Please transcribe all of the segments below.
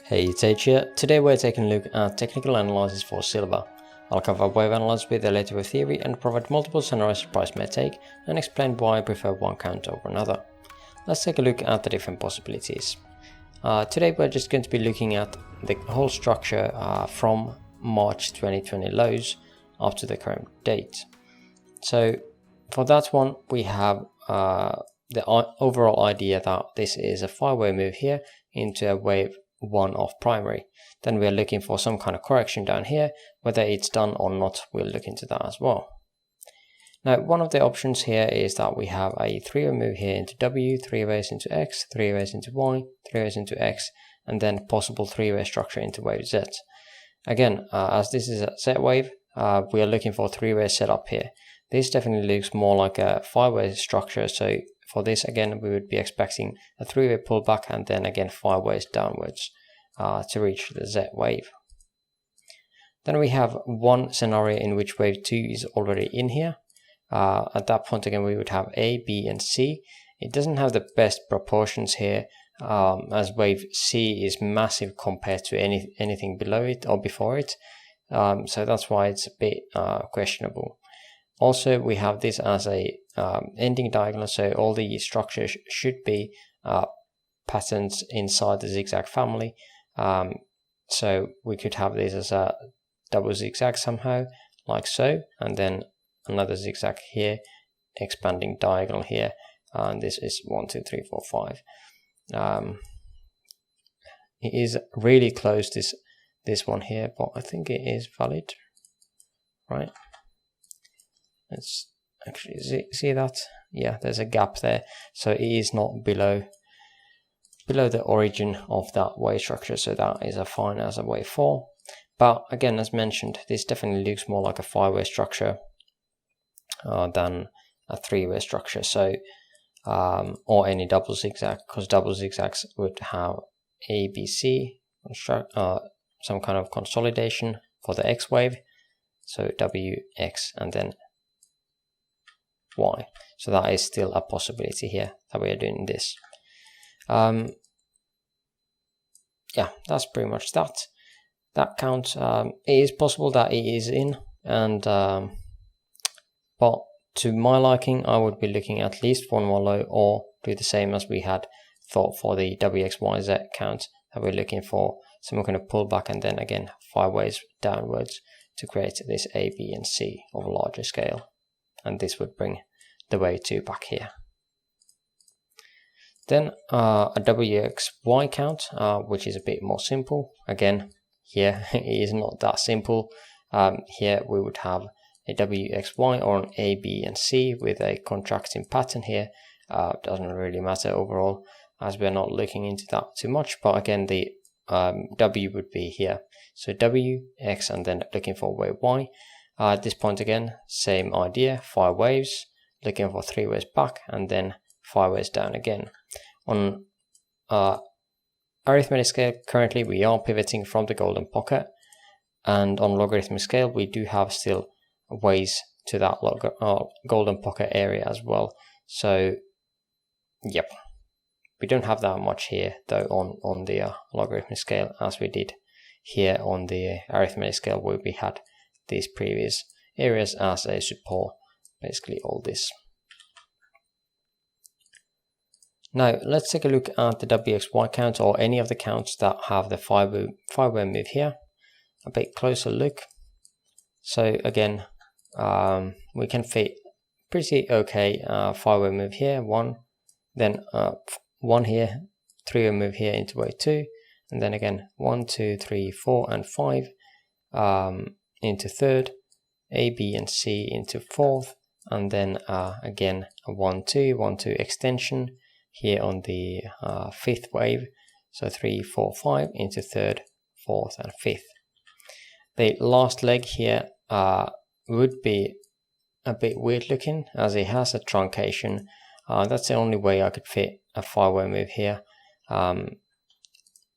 Hey, it's H here. Today we're taking a look at technical analysis for silver. I'll cover wave analysis with Elliott Wave Theory and provide multiple scenarios the price may take and explain why I prefer one count over another. Let's take a look at the different possibilities. Today we're just going to be looking at the whole structure from March 2020 lows up to the current date. So for that one we have the overall idea that this is a 5-way move here into a wave 1 of primary. Then we are looking for some kind of correction down here. Whether it's done or not, we'll look into that as well. Now, one of the options here is that we have a 3-way move here into W, 3 ways into X, 3 ways into Y, 3 ways into X, and then possible 3-way structure into wave Z. Again, as this is a Z wave, we are looking for a 3-way setup here. This definitely looks more like a 5-way structure, so for this again we would be expecting a 3-way pullback and then again 5 ways downwards to reach the Z wave. Then we have one scenario in which wave 2 is already in here. At that point again we would have A, B and C. It doesn't have the best proportions here as wave C is massive compared to anything below it or before it. So that's why it's a bit questionable. Also, we have this as a ending diagonal, so all the structures should be patterns inside the zigzag family. So we could have this as a double zigzag somehow, like so, and then another zigzag here, expanding diagonal here, and this is 1, 2, 3, 4, 5. It is really close, this one here, but I think it is valid, right? Let's actually see that. Yeah, there's a gap there, so it is not below the origin of that wave structure, so that is fine as a wave 4. But again, as mentioned, this definitely looks more like a 5-way structure than a 3-way structure, so or any double zigzag, because double zigzags would have A, B, C, some kind of consolidation for the X wave, so W, X, and then Y. So that is still a possibility here that we are doing this. Yeah, that's pretty much that. That count, it is possible that it is in, and but to my liking, I would be looking at least one more low or do the same as we had thought for the WXYZ count, that we're looking for some kind of pullback and then again 5 ways downwards to create this A, B and C of a larger scale. And this would bring the wave 2 back here. Then a WXY count, which is a bit more simple. Again, here it is not that simple. Here we would have a WXY or an A, B and C with a contracting pattern here. Doesn't really matter overall as we're not looking into that too much, but again the W would be here. So W, X and then looking for wave Y. At this point again, same idea, 5 waves, looking for 3 ways back and then 5 ways down again. On arithmetic scale, currently we are pivoting from the golden pocket, and on logarithmic scale we do have still ways to that golden pocket area as well. So yep, we don't have that much here though on the logarithmic scale as we did here on the arithmetic scale, where we had these previous areas as a support, basically all this. Now let's take a look at the WXY count or any of the counts that have the 5-way move here. A bit closer look. So again, we can fit pretty okay 5-way move here, 1, then 1 here, 3-way move here into wave 2, and then again 1, 2, 3, 4 and 5 into 3rd, A, B and C into 4th, and then again a 1, 2, 1, 2 extension here on the 5th wave, so 3, 4, 5 into 3rd, 4th and 5th. The last leg here would be a bit weird looking as it has a truncation. That's the only way I could fit a 5-way move here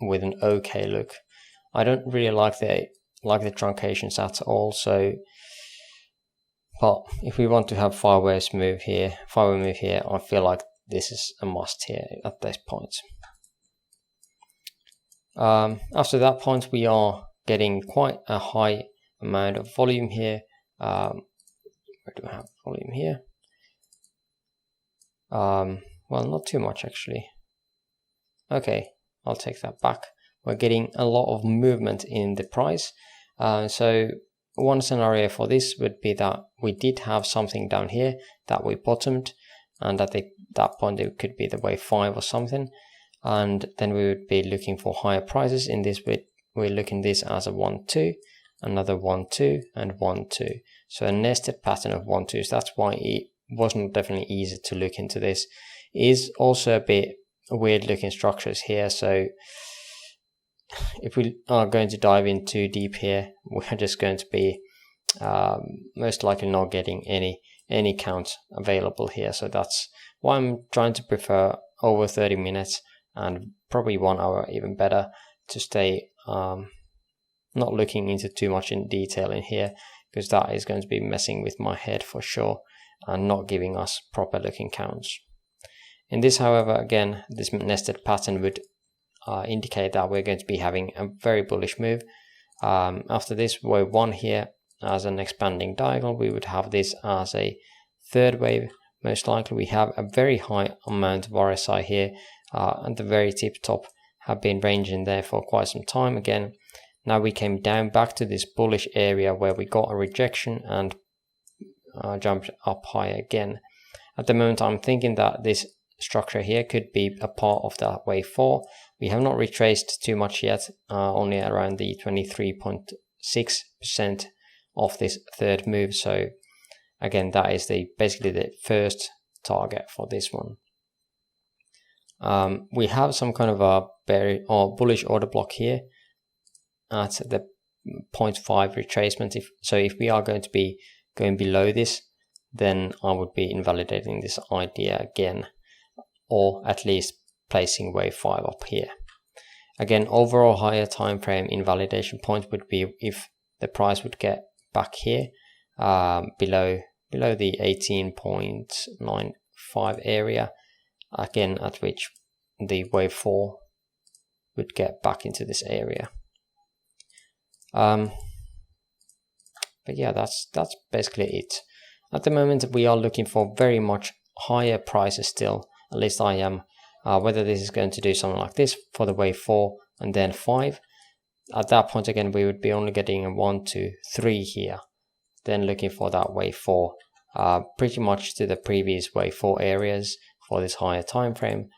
with an okay look. I don't really like the truncations at all, so but if we want to have 5-way move here, I feel like this is a must here at this point. After that point, we are getting quite a high amount of volume here. Where do I have volume here? Well, not too much actually. Okay, I'll take that back. We're getting a lot of movement in the price. So one scenario for this would be that we did have something down here that we bottomed, and at that point it could be the wave 5 or something, and then we would be looking for higher prices. In this, we're looking this as a 1-2, another 1-2, and 1-2. So a nested pattern of 1-2s. That's why it wasn't definitely easy to look into this. It is also a bit weird looking structures here, so if we are going to dive in too deep here, we're just going to be most likely not getting any count available here. So that's why I'm trying to prefer over 30 minutes and probably 1 hour even better, to stay not looking into too much in detail in here, because that is going to be messing with my head for sure and not giving us proper looking counts. In this, however, again, this nested pattern would indicate that we're going to be having a very bullish move. After this wave 1 here as an expanding diagonal, we would have this as a third wave. Most likely we have a very high amount of RSI here at the very tip top, have been ranging there for quite some time. Again, now we came down back to this bullish area where we got a rejection and jumped up high again. At the moment, I'm thinking that this structure here could be a part of that wave 4. We have not retraced too much yet, only around the 23.6% of this third move. So again, that is basically the first target for this one. We have some kind of a bearish or bullish order block here at the 0.5 retracement. If we are going to be going below this, then I would be invalidating this idea again, or at least placing wave 5 up here. Again, overall higher time frame invalidation point would be if the price would get back here below the 18.95 area, again at which the wave 4 would get back into this area. But yeah, that's basically it. At the moment, we are looking for very much higher prices still. At least I am. Whether this is going to do something like this for the wave 4 and then 5. At that point, again, we would be only getting a 1, 2, 3 here. Then looking for that wave 4, pretty much to the previous wave 4 areas for this higher time frame,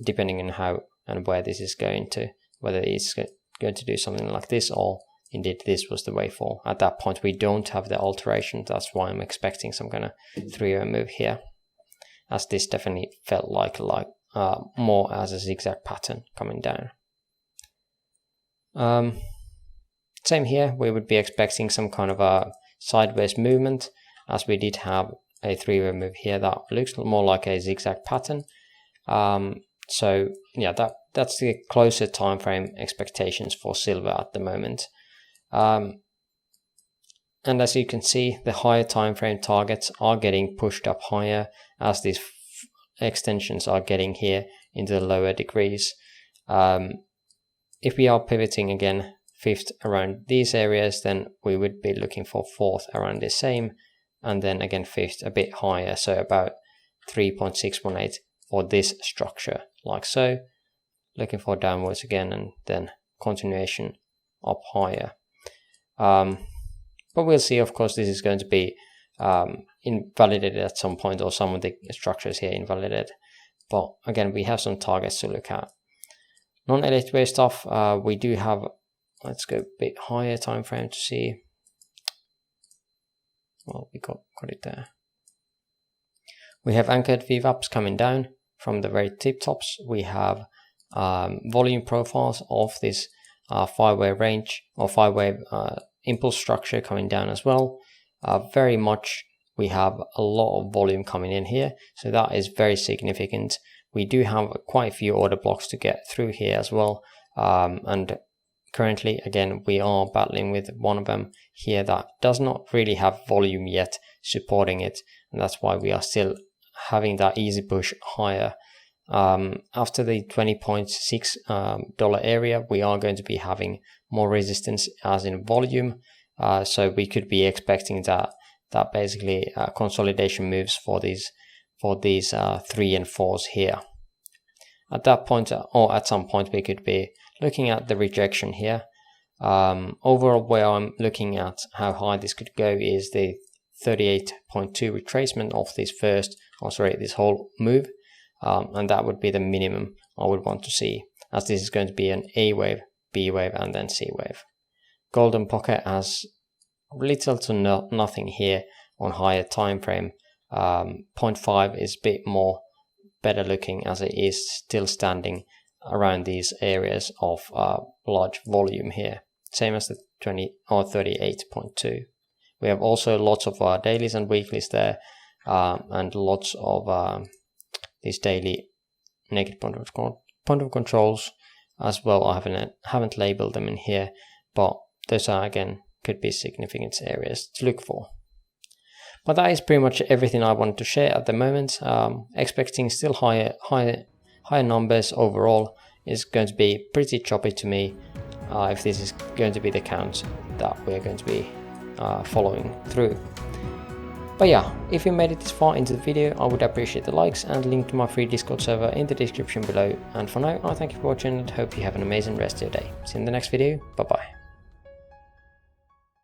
depending on how and where this is going to, whether it's going to do something like this or indeed this was the wave 4. At that point, we don't have the alteration. That's why I'm expecting some kind of 3-hour move here, as this definitely felt like more as a zigzag pattern coming down. Same here, we would be expecting some kind of a sideways movement, as we did have a 3-hour move here that looks more like a zigzag pattern. So yeah, that's the closer time frame expectations for silver at the moment. And as you can see, the higher time frame targets are getting pushed up higher as these extensions are getting here into the lower degrees. If we are pivoting again 5th around these areas, then we would be looking for 4th around the same, and then again 5th a bit higher, so about 3.618 for this structure, like so. Looking for downwards again, and then continuation up higher. But we'll see. Of course, this is going to be invalidated at some point, or some of the structures here invalidated. But again, we have some targets to look at. Non-Elliott Wave stuff, we do have, let's go a bit higher time frame to see. Well, we got it there. We have anchored VWAPs coming down from the very tip tops. We have volume profiles of this 5-wave range or 5-wave impulse structure coming down as well. Very much we have a lot of volume coming in here, so that is very significant. We do have quite a few order blocks to get through here as well, and currently again we are battling with one of them here that does not really have volume yet supporting it, and that's why we are still having that easy push higher. After the $20.6 area, we are going to be having more resistance as in volume. So we could be expecting that basically consolidation moves for these 3 and 4s here. At that point, or at some point, we could be looking at the rejection here. Overall, where I'm looking at how high this could go is the 38.2 retracement of this this whole move, and that would be the minimum I would want to see, as this is going to be an A wave, B wave, and then C wave. Golden pocket has little to nothing here on higher time frame. 0.5 is a bit more better looking, as it is still standing around these areas of large volume here, same as the 20 or 38.2. We have also lots of dailies and weeklies there, and lots of these daily negative point of controls as well. I haven't labeled them in here, but those are, again, could be significant areas to look for. But that is pretty much everything I wanted to share at the moment. Expecting still higher numbers overall. Is going to be pretty choppy to me if this is going to be the count that we're going to be following through. But yeah, if you made it this far into the video, I would appreciate the likes and link to my free Discord server in the description below. And for now, I thank you for watching and hope you have an amazing rest of your day. See you in the next video. Bye bye.